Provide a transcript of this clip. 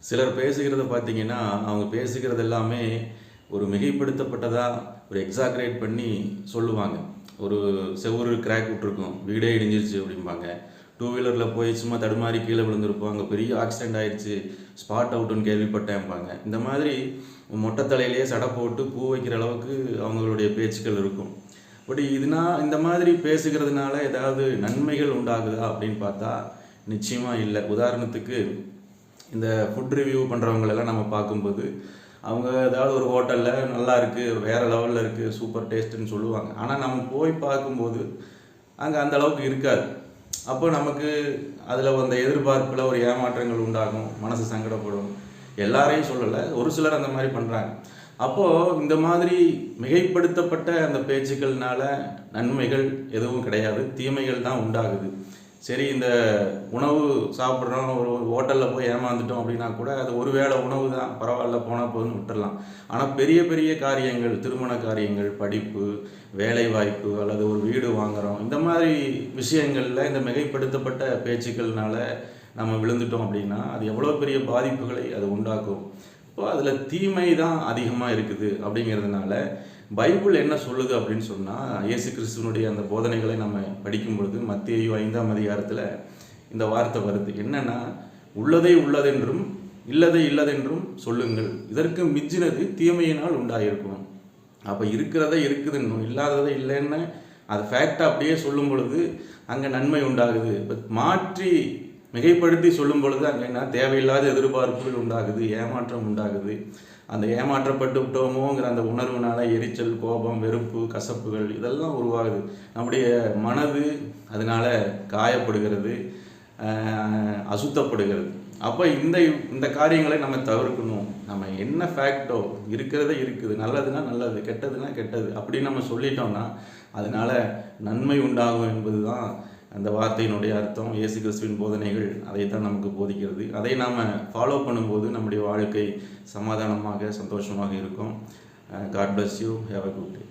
சிலர் பேசுகிறத பார்த்தீங்கன்னா, அவங்க பேசுகிறது எல்லாமே ஒரு மிகைப்படுத்தப்பட்டதா, ஒரு எக்ஸாக்ரேட் பண்ணி சொல்லுவாங்க. ஒரு செவுரு கிராக் விட்டுருக்கும், வீடே இடிஞ்சிருச்சு அப்படிம்பாங்க. டூ வீலரில் போய் சும்மா தடுமாறி கீழே விழுந்திருப்போம், அங்கே பெரிய ஆக்சிடென்ட் ஆயிடுச்சு, ஸ்பாட் அவுட்டுன்னு கேள்விப்பட்டேன்பாங்க. இந்த மாதிரி மொட்டை தலையிலேயே சடை போட்டு பூ வைக்கிற அளவுக்கு அவங்களுடைய பேச்சுக்கள் இருக்கும். பட் இந்த மாதிரி பேசுகிறதுனால ஏதாவது நன்மைகள் உண்டாகுதா அப்படின்னு பார்த்தா நிச்சயமாக இல்லை. உதாரணத்துக்கு இந்த ஃபுட் ரிவ்யூ பண்ணுறவங்களெல்லாம் நம்ம பார்க்கும்போது அவங்க ஏதாவது ஒரு ஹோட்டலில் நல்லா இருக்குது, வேறு லெவலில் இருக்குது, சூப்பர் டேஸ்ட்டுன்னு சொல்லுவாங்க. ஆனால் நம்ம போய் பார்க்கும்போது அங்கே அந்த அளவுக்கு இருக்காது. அப்போ நமக்கு அதில் அந்த எதிர்பார்ப்பில் ஒரு ஏமாற்றங்கள் உண்டாகும், மனசு சங்கடப்படும். எல்லாரையும் சொல்லலை, ஒரு சிலர் அந்த மாதிரி பண்ணுறாங்க. அப்போது இந்த மாதிரி மிகைப்படுத்தப்பட்ட அந்த பேச்சுக்கள்னால நன்மைகள் எதுவும் கிடையாது, தீமைகள் தான் உண்டாகுது. சரி, இந்த உணவு சாப்பிட்றோம், ஒரு ஹோட்டலில் போய் ஏமாந்துட்டோம் அப்படின்னா கூட அது ஒரு வேளை உணவு தான், பரவாயில்ல போனால் போதுன்னு விட்டுடலாம். ஆனால் பெரிய பெரிய காரியங்கள், திருமண காரியங்கள், படிப்பு, வேலை வாய்ப்பு அல்லது ஒரு வீடு வாங்குகிறோம், இந்த மாதிரி விஷயங்களில் இந்த மிகைப்படுத்தப்பட்ட பேச்சுக்கள்னால நம்ம விழுந்துட்டோம் அப்படின்னா அது எவ்வளோ பெரிய பாதிப்புகளை அது உண்டாக்கும். இப்போ அதில் தீமை தான் அதிகமாக இருக்குது. அப்படிங்கிறதுனால பைபிள் என்ன சொல்லுது அப்படின்னு சொன்னால், இயேசு கிறிஸ்துவனுடைய அந்த போதனைகளை நம்ம படிக்கும் பொழுது மத்தேயு 5ஆம் அதிகாரத்தில் இந்த வார்த்தை வருது. என்னென்னா, உள்ளதை உள்ளதென்றும் இல்லதை இல்லதென்றும் சொல்லுங்கள், இதற்கு மிஞ்சினது தீமையினால் உண்டாயிருக்கும். அப்போ இருக்கிறத இருக்குதுன்னு, இல்லாததை இல்லைன்னு அது ஃபேக்டாக அப்படியே சொல்லும் பொழுது அங்கே நன்மை உண்டாகுது. இப்போ மாற்றி மிகைப்படுத்தி சொல்லும் பொழுது அங்கே என்ன, தேவையில்லாத எதிர்பார்ப்புகள் உண்டாகுது, ஏமாற்றம் உண்டாகுது. அந்த ஏமாற்றப்பட்டு விட்டோமோங்கிற அந்த உணர்வுனால எரிச்சல், கோபம், வெறுப்பு, கசப்புகள் இதெல்லாம் உருவாகுது. நம்முடைய மனது அதனால் காயப்படுகிறது, அசுத்தப்படுகிறது. அப்போ இந்த காரியங்களை நம்ம தவிர்க்கணும். நம்ம என்ன ஃபேக்டோ, இருக்கிறதே இருக்குது, நல்லதுன்னா நல்லது, கெட்டதுன்னா கெட்டது அப்படின்னு நம்ம சொல்லிட்டோம்னா அதனால் நன்மை உண்டாகும் என்பது தான் அந்த வார்த்தையினுடைய அர்த்தம். இயேசு கிறிஸ்துவின் போதனைகள் அதை தான் நமக்கு போதிக்கிறது. அதை நாம் ஃபாலோ பண்ணும்போது நம்முடைய வாழ்க்கை சமாதானமாக, சந்தோஷமாக இருக்கும். God bless you. Have a good day.